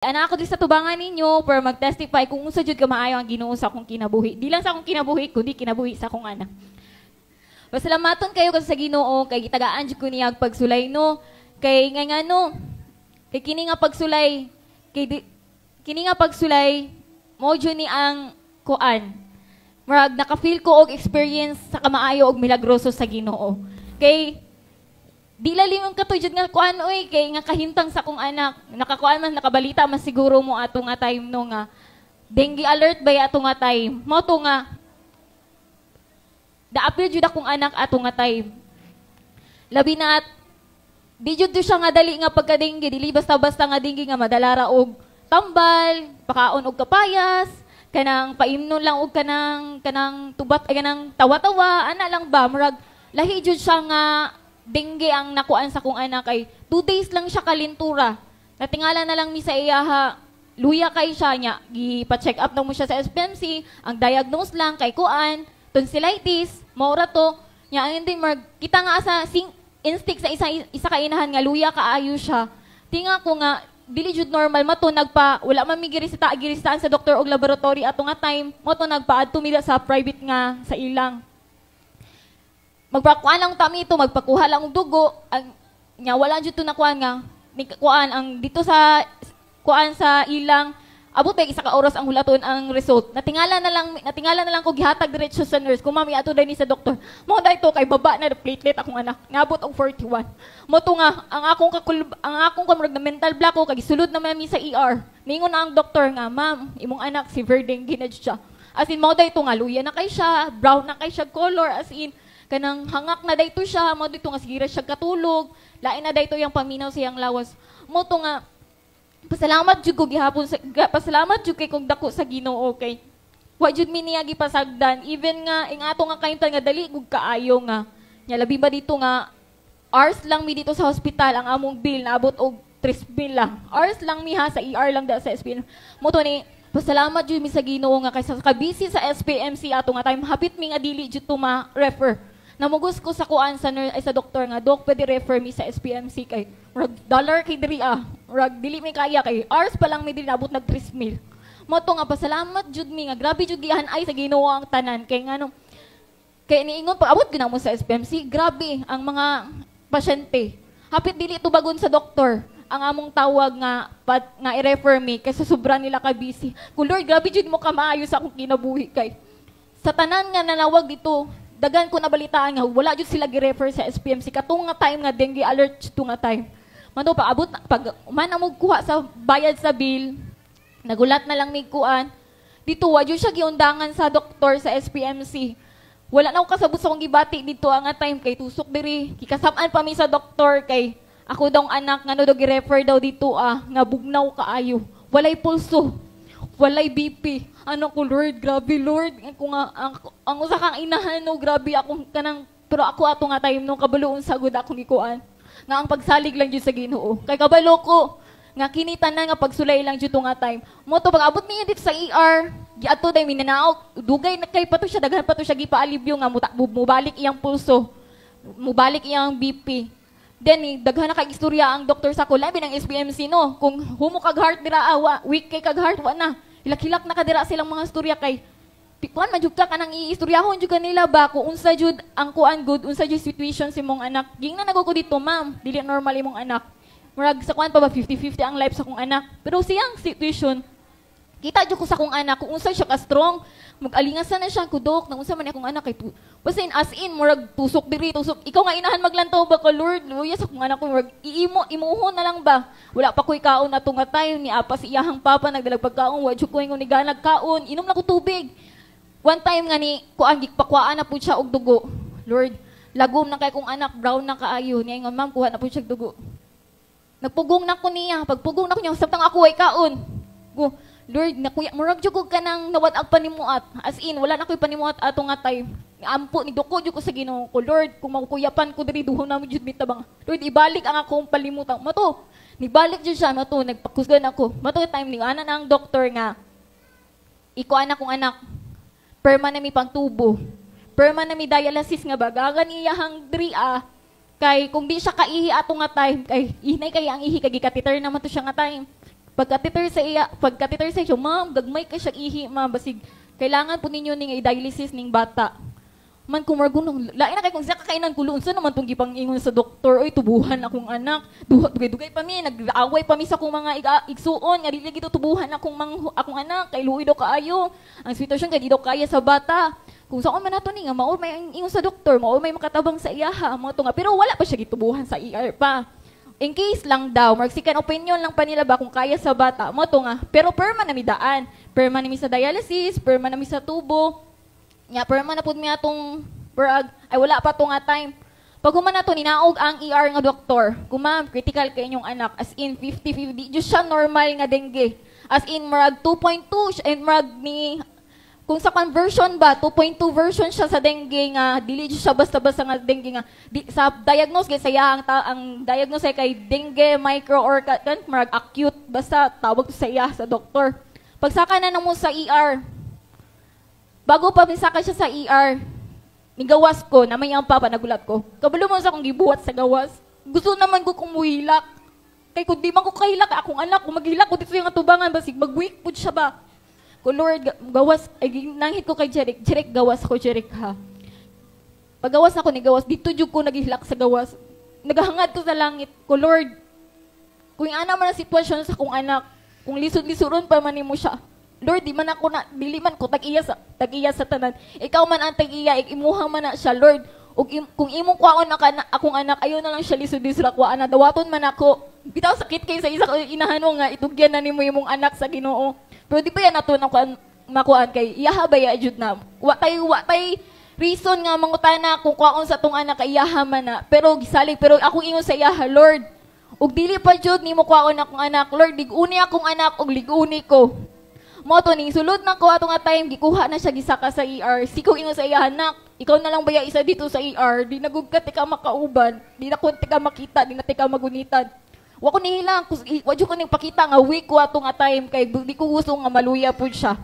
Anak ako din sa tubangan ninyo para mag-testify kung unsa jud ka maayo ang Ginoo sa akong kinabuhi. Di lang sa akong kinabuhi, kundi kinabuhi sa akong anak. Pasalamaton kayo kasi sa Ginoo kay gitagaan jud ko niya pagsulay no. Kay ngano, kay kini nga pagsulay, kini nga pagsulay mo jud ni ang kuan. Murag naka-feel ko og experience sa kamaayo og milagroso sa Ginoo. Kay di lalim ang katujud nga kuan oy kay nga kahintang sa kong anak. Nakakuan man nakabalita man siguro mo ato nga time no nga dengue alert ba ato nga time. Mo to nga daapil jud akong anak ato nga time. Labi na at di jud siya nga dali nga pagka-dengue, dili basta-basta nga dengue nga madalara og tambal, pakaon og kapayas, kanang paimnon lang og kanang tubat ay kanang tawa-tawa, ana lang ba murag lahi jud siya nga dengue ang nakuan sa kong anak kay 2 days lang siya kalintura. Natingala na lang mi sa iyaha, luya kay siya niya. Gipa-check up na mo siya sa SPMC, ang diagnose lang kay kuan, tonsillitis, maura to. Nya ang hindi kita nga sa instinct sa isa ka inahan nga luya kaayo siya. Tinga ko nga dili jud normal mato wala man mi giristaan sa doktor og laboratory ato nga time mo to nagpaadto mi sa private nga sa ilang. Magpakuan lang tami ito, magpakuha lang ng dugo, nya wala jud to nakuan nga, kuan ang dito sa kuan sa ilang abot ba isa ka oras ang hulaton ang result. Natingala na lang ko gihatag diretso sa nurse. Kung mami ato dai ni sa doktor. Mo dai to kay baba na platelet akong anak. Ngabot og 41. Mo to nga ang akong kamurag na mental block ko kay sulod na mami sa ER. Ningon na ang doktor nga, "Ma'am, imong anak si dengue na siya." As in mo dai to nga luya na kay siya, brown na kay siya color as in kanang hangak na dayto siya, mo dito nga sigira siya katulog, lain na dayto yang paminaw siyang lawas. Mo to nga pasalamat jud ko gihapon pasalamat jud kay kog dako sa Ginoo kay wa jud mi niya gipasagdan even nga ing ato nga kaintan nga dali gug kaayo nga. Nya labi ba dito nga hours lang mi dito sa hospital ang among bill naabot og 3,000 lang. Hours lang mi ha sa ER lang da sa SPM. Mo to ni pasalamat jud mi sa Ginoo nga kaysa kabisi sa SPMC ato nga time hapit mi nga dili jud to ma-refer. Namugos ko sa kuan sa sa doktor nga, "Dok, pwede refer mi sa SPMC kay rag dollar kay diri rag dili mi kaya kay hours pa lang mi dili nabot nag 3,000." Mo to nga pasalamat jud mi nga grabe jud gihan ay sa Ginoo ang tanan kay ngano kay niingon pag abot gyud mo sa SPMC, grabe ang mga pasyente. Hapit dili tubagon sa doktor ang among tawag nga nga i-refer mi kay sa sobra nila ka busy. Kung Lord, grabe jud mo ka maayo sa akong kinabuhi kay sa tanan nga nanawag dito dagan ko nabalitaan nga wala jud sila gi-refer sa SPMC katong nga time nga dengue alert to nga time. Mano pa abot pag man mo kuha sa bayad sa bill, nagulat na lang ni kuan. Dito wa jud siya giundangan sa doktor sa SPMC. Wala na ko kasabot sa akong gibati dito ang nga time kay tusok diri. Kikasab-an pa mi sa doktor kay ako daw anak ngano daw gi-refer daw dito nga bugnaw kaayo. Walay pulso. Walay BP. Ano ko, Lord, grabe, Lord. Ako nga, ang usa kang inahan, no, grabe akong kanang, pero ako ato nga time, no, kabaloon sagod akong ikuan. Nga ang pagsalig lang dyan sa Ginoo. Kay kabalo ko, nga kinitan na nga pagsulay lang dyan nga time. Mo to, pag abot niya dito sa ER, giato day minanaok, dugay na kay pato siya, daghan pato siya, gipaalibyo nga, mubalik iyang pulso, mubalik iyang BP. Then, daghan na kay istorya ang doktor sa ko, labi ng SPMC, no, kung humo kag heart dira, weak kay kag heart, wa na. Hilak-hilak nakadira silang mga istorya kay kuan man jud ka kanang iistoryahon jud kanila ba kung unsa jud ang kuan good unsa jud situation si mong anak. Gingnan nako ko dito, ma'am, dili normal imong anak. Murag sa kuan pa ba 50-50 ang life sa kong anak. Pero siyang situation kita jud ko sa kong anak kung unsa siya ka strong, mag-alingasan na siya kudok nang unsa man akong anak kay basin as in murag tusok diri tusok. Ikaw nga inahan maglantaw ba ka Lord? Luya sa kong anak ko murag imuhon na lang ba. Wala pa koy kaon ato nga tayo ni apa si iyahang papa nagdalag pagkaon wa jud ko ingon ni ganag kaon inom na ko tubig. One time nga ni kuan gikpakwaan na pud siya og dugo. Lord, lagom na kay kong anak brown na kaayo niya ingon ma'am kuha na pud siya dugo. Nagpugong na ko niya pagpugong na ko niya samtang ako ay kaon. Go Lord, nakuya, murag jugog ka nang nawatag panimuat. As in, wala na ko'y panimuat ato nga time. Ampo, ni Doko jud ko sa Ginoo ko. Lord, kung makukuyapan ko diri duhon namin jud mitabang. Lord, ibalik ang akong palimutan. Mato, nibalik jud siya, mato, nagpakusgan ako. Mato, time ni ana na ang doktor nga. Iko anak kong anak, perma na mi pang tubo. Perma na mi dialysis nga bagagan iyahang diri kay kung di siya kaihi ato nga time, kay inay kay ang ihi kay gikatiter naman to siya nga time. pagka-catheter sa iyo, ma'am, gagmay ka siya ihi, ma'am, basig kailangan po ninyo ning i-dialysis ning bata. Man kumargunong, lain na kay kung siya kakainan kulo, unsa naman tong gipang ingon sa doktor, oy tubuhan akong anak. Dugay pa mi, nag-away pa mi sa akong mga igsuon, nga dili gito tubuhan akong anak, kay luoy daw kaayo. Ang sitwasyon kay di daw kaya sa bata. Kung saan man nato ni nga mao may ingon sa doktor, mao may makatabang sa iyaha, mo to nga pero wala pa siya gitubuhan sa ER pa. In case lang daw, second opinion lang pa nila ba kung kaya sa bata, mo to nga. Pero perma na mi daan, perma na mi sa dialysis, perma na mi sa tubo. Nya perma na pud mi atong ay wala pa to nga time. Pag human nato ninaog ang ER nga doktor, kung ma'am critical kay inyong anak as in 50-50, just siya normal nga dengue. As in marag 2.2 and marag ni kung sa conversion ba 2.2 version siya sa dengue nga dili siya basta-basta nga dengue nga sa diagnose kay saya ang diagnose kay dengue micro or kan marag acute basta tawag sa iya sa doktor. Pagsaka na namo sa ER, bago pa misaka siya sa ER, nigawas ko, na may ang papa, nagulat ko. Kabalo mo sa akong gibuhat sa gawas. Gusto naman ko kung muhilak. Kaya kung di man ko kahilak, akong anak, kung maghilak ko dito yung atubangan, basig mag-weak po siya ba? Kung Lord, gawas, ay nangit ko kay Jeric, Jeric, gawas ko, Jeric ha. Pag gawas ako, nigawas, dito yung ko naghilak sa gawas. Nagahangad ko sa langit, ko Lord, kung yung ana man ang sitwasyon sa akong anak, kung lisod-lisuron pa man mo siya, Lord, di man ako na, dili man ko tag-iya sa tanan. Ikaw man ang tag-iya, imuha man na siya, Lord. Kung imong kwaon na akong anak, ayaw na lang siya lisod-lisod kwaan na, dawaton man ako. Bitaw sakit kayo sa isa ko inahanong nga, itugyan na ni mo imong anak sa Ginoo. Pero di pa yan nato makuan kay, iyaha ba ya, jud na. Watay reason nga mangutana kung kwaon sa tong anak, kay iyaha man na. Pero gisalig, pero akong ingon sa iyaha, Lord. Ug dili pa jud nimo kwaon akong anak, Lord, liguni akong anak, ug liguni ko. Moto ning sulod na ko ato nga time gikuha na siya gisaka sa ER. Sikaw ingon sa iya anak, ikaw na lang baya isa dito sa ER. Di nagugkat ka makauban, di na kun ka makita, di na ka magunitan. Wa ko nihilang, wa jud ko ning pakita nga week ko ato nga time kay di ko gusto nga maluya pud siya.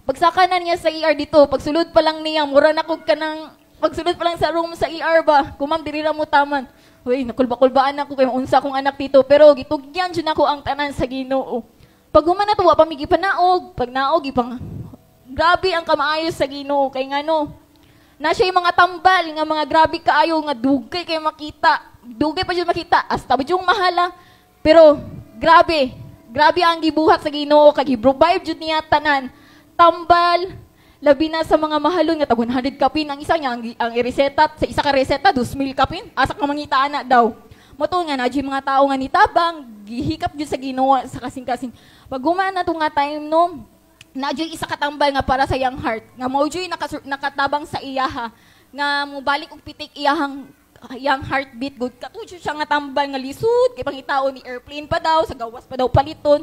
Pagsaka na niya sa ER dito, pagsulod pa lang niya, mura na kog kanang pagsulod pa lang sa room sa ER ba. Kumam diri ra mo taman. Hoy, nakulba-kulbaan ako kay unsa kong anak dito, pero gitugyan jud nako ang tanan sa Ginoo. Pag human na to, wapang migi panaog. Pag naog, ipang grabe ang kamaayos sa Ginoo. Kay nga no, na siya yung mga tambal, nga mga grabe kaayo, nga dugay kayo makita. Dugay pa dyan makita, hasta ba yung mahala. Pero, grabe ang gibuhat sa Ginoo, kag i-provide dyan niya tanan. Tambal, labi na sa mga mahalon, nga tag 100 kapin. Ang isa niya, ang i-reseta, sa isa ka reseta, 2,000 kapin. Asak na mangita na daw. Mato nga na, dyan mga tao nga nitabang, gihikap dyan sa Ginoo, sa kasing-kasing. Pag gumaan na ito nga time, no, na dyan isa katambal nga para sa young heart, nga mo dyan nakatabang sa iyaha, nga mo balik og pitik iyahang young heartbeat, good katudyo siya nga tambal nga lisod, kay pangitao ni airplane pa daw, sa gawas pa daw paliton.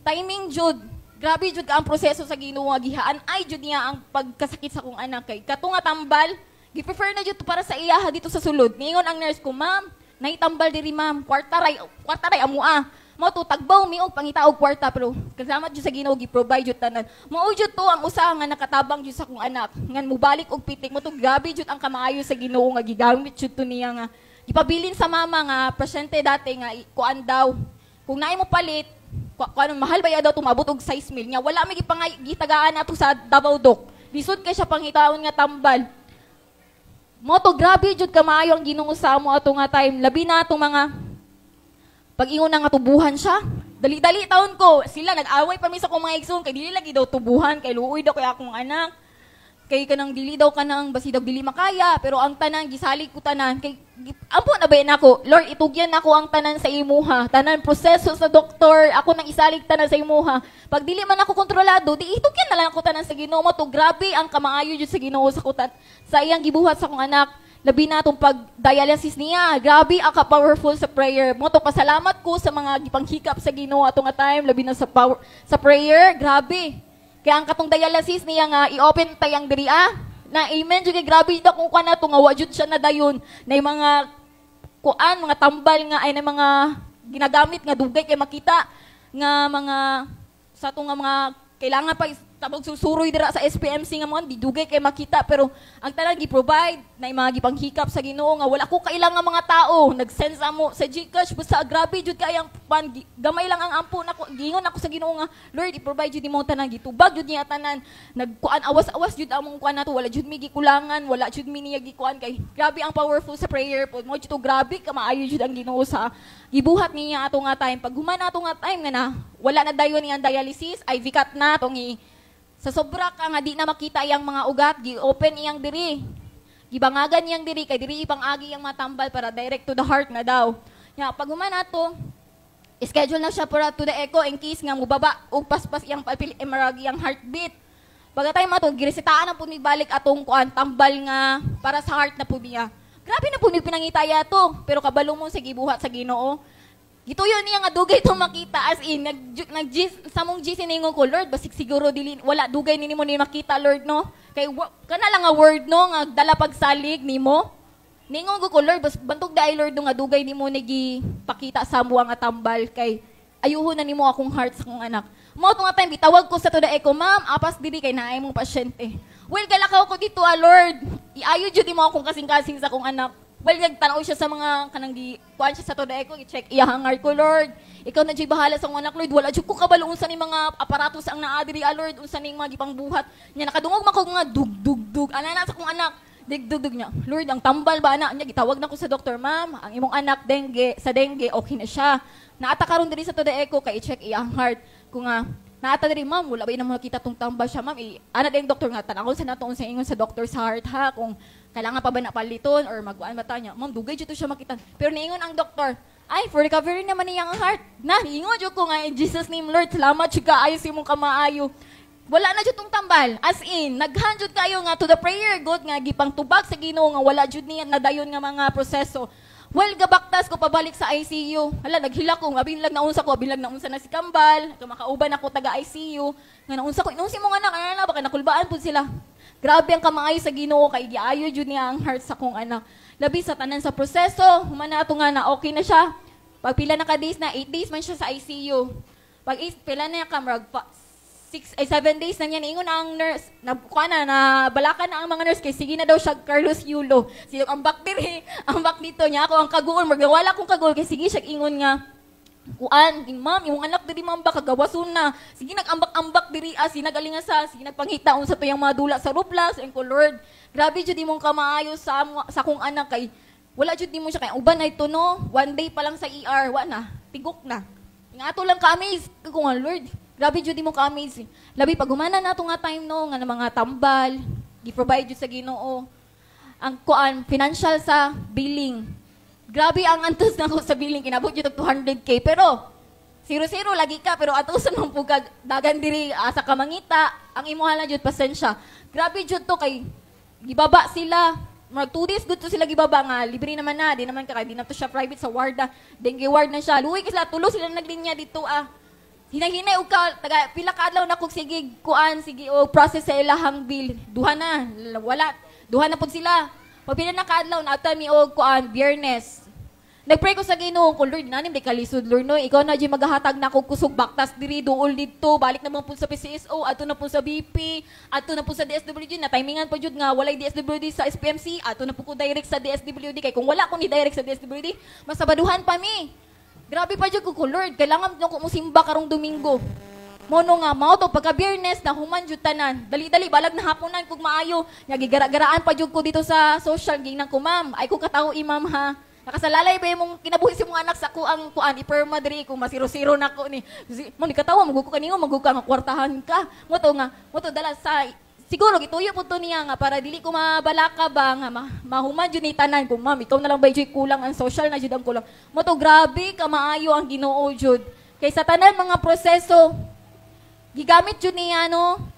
Timing jud, grabe jud ka ang proseso sa Ginoo nga gihaan, ay jud niya ang pagkasakit sa kong anak kay. Kato nga tambal, gi-prefer na jud para sa iyaha dito sa sulod. Ningon ang nurse ko, ma'am, nahitambal diri ma'am, kwartaray amua. Mo to tagbaw mi og pangita og kwarta pero kasama jud sa Ginoo gi-provide jud tanan. Mao jud to ang usa nga nakatabang jud sa kong anak. Ngan mubalik og pitik mo to grabe jud ang kamaayo sa Ginoo nga gigamit jud to niya nga gipabilin sa mama nga pasyente dati nga kuan daw. Kung naay mo palit, kuan mahal ba ya daw tumabot og 6 mil nya wala may gitagaan nato sa Davao Doc. Lisod kay siya pangitaon nga tambal. Mo to grabe jud kamaayo ang Ginoo sa amo ato nga time labi na atong mga pag-ingon na nga tubuhan siya, dali-dali taon ko, sila nag-away pa mi sa kong mga igsoon, kay dili lagi daw tubuhan, kay luoy daw kay akong anak, kay kanang dili daw kanang basi daw dili makaya, pero ang tanan, gisalig ko tanan, kay, ampo na ba yan ako, Lord, itugyan ako ang tanan sa imuha, tanan proseso sa doktor, ako nang isalig tanan sa imuha, pag dili man ako kontrolado, di itugyan na lang ako tanan sa Ginoo mo, to grabe ang kamaayo jud sa Ginoo sa kutan, sa iyang gibuhat sa akong anak, labi na itong pag-dialysis niya. Grabe, ang ka-powerful sa prayer. Mo to pasalamat ko sa mga gipanghikap sa Ginoo atong nga time, labi na sa prayer. Grabe. Kaya ang katong dialysis niya nga i-open tayang diri na amen jud grabe daw kung kana to nga wa jud siya na dayon. Na mga kuan, mga tambal nga ay na mga ginagamit nga dugay kay makita nga mga sa to nga mga kailangan pa tabog susuroy dira sa SPMC nga mga didugay kay makita pero ang tanan gi-provide na mga gipanghikap sa Ginoo nga wala ko kailangan mga tao nag-send sa mo sa GCash basta grabe jud kay ang gamay lang ang ampo nako gingon ako sa Ginoo nga Lord i-provide jud mo tanan gitubag jud niya tanan nagkuan awas-awas jud among kuan nato wala jud mi gikulangan wala jud mi niya gikuan kay grabe ang powerful sa prayer pod mo jud grabe ka maayo jud ang Ginoo sa gibuhat niya ato nga time pag human ato nga time nga na wala na dayon niyang dialysis IV cut na tong sa sobra ka nga di na makita iyang mga ugat, gi-open iyang diri. Gibangagan iyang diri, kay diri ipang-agi iyang matambal para direct to the heart na daw. Nga, pag human ato, schedule na siya para to the echo in case nga mubaba o paspas iyang emerag iyang heartbeat. Pagkatay mo ito, giresitaan na po balik atong kuan, tambal nga para sa heart na po niya. Grabe na po pinangitaya to, pero kabalo mo sa gibuhat sa Ginoo. Gito yun niya nga dugay itong makita as in, sa mong G siningon ko, Lord, basig siguro dili, wala dugay ni mo ni makita, Lord, no? Kay, kana lang nga word, no, nga dala pagsalig ni mo. Ningon ko, Lord, bantog dahil, Lord, no, nga dugay ni mo nagi pakita sa mo nga tambal, kay ayuho na ni mo akong heart sa akong anak. Mo ito nga time, bitawag ko sa to da echo, ma'am, apas diri kay naay mong pasyente. Well, galakaw ko dito, Lord, iayo jud mo akong kasing-kasing sa akong anak. Well, nagtanaw siya sa mga kanang kuan siya sa to da echo, i-check iyahangar ko, Lord. Ikaw na jud bahala sa akong anak, Lord. Wala jud ko kabalo unsa ni mga aparatos ang naa diri, Lord, unsa ning mga gipangbuhat. Nya nakadungog man ko nga dug. Ana na sa akong anak, digdugdug niya. Lord, ang tambal ba ana niya gitawag na ko sa doktor, ma'am. Ang imong anak dengue, okay na siya. Naata karon diri sa to da echo kay i-check iyang heart. Kung nga naata diri, ma'am, wala ba ina makita tong tambal siya, ma'am. Ana din doktor nga tanawon sa nato unsa ingon sa doktor sa heart ha kung kailangan pa ba na paliton or magwaan mata niya. Ma'am, dugay dito siya makita. Pero niingon ang doktor, ay, for recovery naman niya ang heart. Na, niingon dito ko nga, in Jesus name, Lord, salamat siya kaayos imong kamaayo. Wala na dito tong tambal. As in, naghanjud kayo nga to the prayer, God, nga, gipang tubag sa Ginoo nga wala jud niya nadayon nga mga proseso. Well, gabaktas ko pabalik sa ICU. Hala, naghila ko, binlag na unsa na si Kambal, makauban ako taga ICU. Nga naunsa ko, inunsi mo nga na, baka nakulbaan po sila. Grabe ang kamaayo sa Ginoo kay giayo jud niya ang heart sa kong anak. Labi sa tanan sa proseso, humana ato nga na okay na siya. Pag pila na ka days na 8 days man siya sa ICU. Pag pila na ka marag 7 days na niya ingon ang nurse na balakan na ang mga nurse kay sige na daw siya Carlos Yulo. Sige ang back diri, ang back dito niya ako ang kaguol, wala akong kaguol kay sige siya ingon nga kuan, ma'am, yung anak diri ma'am ba kagawason na. Sige nag-ambak-ambak diri sinagalinga sa, sige nagpanghitaon sa tuyang mga dula sa ruplas, and ko Lord, grabe jud imong kamaayo sa kong anak kay wala jud nimo siya kay uban ay tuno, 1 day pa lang sa ER, wa na, tigok na. Ngato lang ka-amaze ko nga Lord, grabe jud imong ka-amaze. Labi pag humana nato nga time no nga mga tambal, gi-provide jud sa Ginoo. Ang kuan financial sa billing. Grabe ang antos na ko sa billing, kinabot yun 200K. Pero, 0-0 lagi ka, pero atusan mong pugag, dagan diri sa kamangita, ang imuhala jud pasensya. Grabe jud to kay, gibaba sila, mag 2 days good to sila gibaba nga, libre naman na, di naman di na to siya private sa ward na, dengue ward na siya. Luwi ka sila, tulo sila naglinya dito Hinay-hinay og taga pila ka adlaw na kog sige kuan, sige og process sa ilahang bill. Duha na pud sila. Pag pila na kaadlaw na ata mi og kuan Biyernes. Nagpray ko sa Ginoo ko Lord nanim di kalisod Lord no ikaw na di maghahatag na kog kusog baktas diri duol didto balik na mo pud sa PCSO adto na pud sa BP adto na pud sa DSWD na timingan pa jud nga walay DSWD sa SPMC adto na pud ko direct sa DSWD kay kung wala ko ni direct sa DSWD masabaduhan pa mi. Grabe pa jud ko Lord kailangan ko mo simba karong Domingo. Mono nga mao to pagka Biyernes na human jud tanan. Dali-dali balag na haponan kog maayo. Nya gigara-garaan pa jud ko dito sa social ginang ko ma'am. Ay ko katawo imam ha. Nakasalalay ba imong kinabuhi si mong anak sa kuang kuan iperma diri ko masiro-siro nako ni. Mo ni katawa maguko kanimo maguka nga kwartahan ka. Mo to dala sa siguro gituyo po to niya nga para dili ko mabalaka ba nga mahuman jud ni tanan ko ma'am. Ikaw na lang ba jud kulang ang social na jud ang kulang. Mo to grabe ka maayo ang Ginoo jud. Kay sa tanan mga proseso gigamit jud niya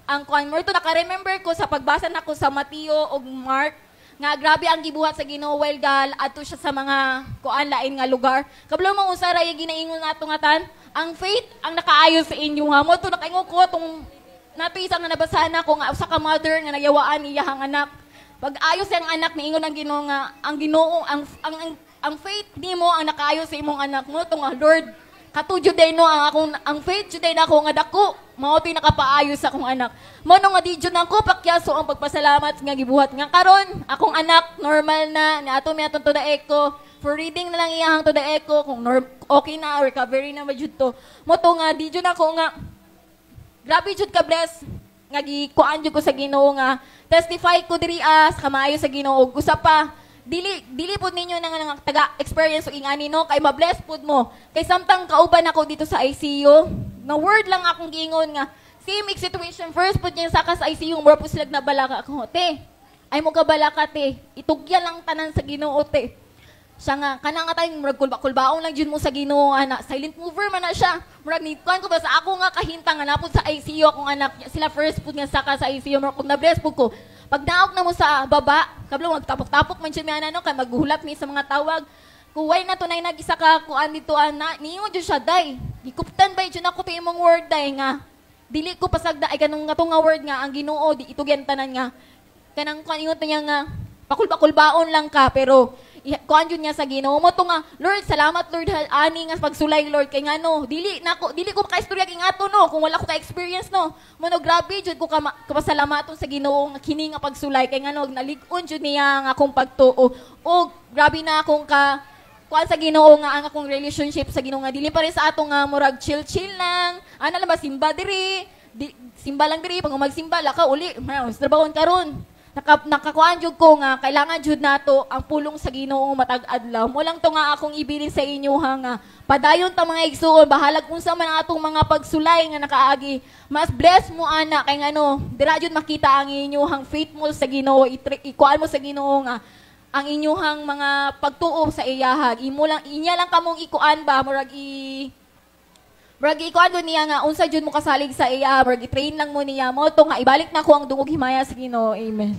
ang kuan mo ito naka-remember ko sa pagbasa nako sa Mateo ug Mark nga grabe ang gibuhat sa Ginoo while adto siya sa mga kuan lain nga lugar. Kabalo mo usara yung ginaingon nato nga tan, ang faith ang nakaayo sa inyo nga mo to nakaingon ko tong nato isang nga nabasahan nako nga usa ka mother nga nagyawaan iyahang anak. Pag ayos ang anak niingon ang Ginoo nga ang Ginoo ang faith nimo ang nakaayo sa imong anak mo to nga Lord. Katudyo day no ang faith jud day nako nga dako mao to'y nakapaayos sa akong anak. Mao no nga di jud nako pakyaso ang pagpasalamat nga gibuhat nga karon akong anak normal na niadto mi atong tudae ko. For reading na lang iyang tudae ko kung okay na recovery na jud to. Mo to nga di jud nako nga grabe jud ka bless nga gikuan jud ko sa Ginoo nga testify ko diri sa kamaayo sa Ginoo. Usa pa dili pud ninyo nang taga-experience og ingani no kay mabless pud mo. Kay samtang kauban ako dito sa ICU, na word lang akong giingon nga same situation first pud niya saka sa ICU mura pud sila nabalaka ako te. Ay mo ka balaka te. Itugya lang tanan sa Ginoo te. Siya nga kana nga tayong murag kulba-kulbaon lang jud mo sa Ginoo ana. Silent mover man na siya. Murag nikuan ko ba sa ako nga kahintang nga napud sa ICU akong anak. Sila first pud nga saka sa ICU murag kung na-bless pud ko. Pag naok na mo sa baba, kablo magtapok-tapok man siya miana no kay maghulat mi sa mga tawag. Kuway na tunay nag-isa ka kuan dito ana, niyo jud siya day. Gikuptan bay jud ako to imong word day nga. Dili ko pasagda ay kanung nga nga word nga ang Ginoo di itugyan tanan nga. Kanang kuan ingon niya nga pakul-baon lang ka pero kuan jud niya sa Ginoo mo to nga Lord salamat Lord ani nga pagsulay Lord kay ngano dili ko makaistorya kay ngato no kung wala ko ka experience no mo no grabe jud ko kapasalamaton sa Ginoo nga kini nga pagsulay kay ngano nalig-on jud niya nga akong pagtuo o grabe na akong kuan sa Ginoo nga ang akong relationship sa Ginoo nga dili pa rin sa ato nga murag chill lang ana lang ba simba diri simba lang diri pag magsimba laka uli mas trabahon karon nakakuan jud ko nga kailangan jud nato ang pulong sa Ginoo matag adlaw. Mo lang to nga akong ibilin sa inyo nga padayon ta mga igsuon bahalag unsa man ang atong mga pagsulay nga nakaagi. Mas bless mo ana kay ngano dira jud makita ang inyong faithful sa Ginoo ikuan mo sa Ginoo nga ang inyong mga pagtuo sa iyahag. Inya lang kamong ikuan ba murag ikuan do niya nga unsa jud mo kasalig sa iya, murag i-train lang mo niya mo to nga ibalik na ko ang dungog himaya sa Ginoo. Amen.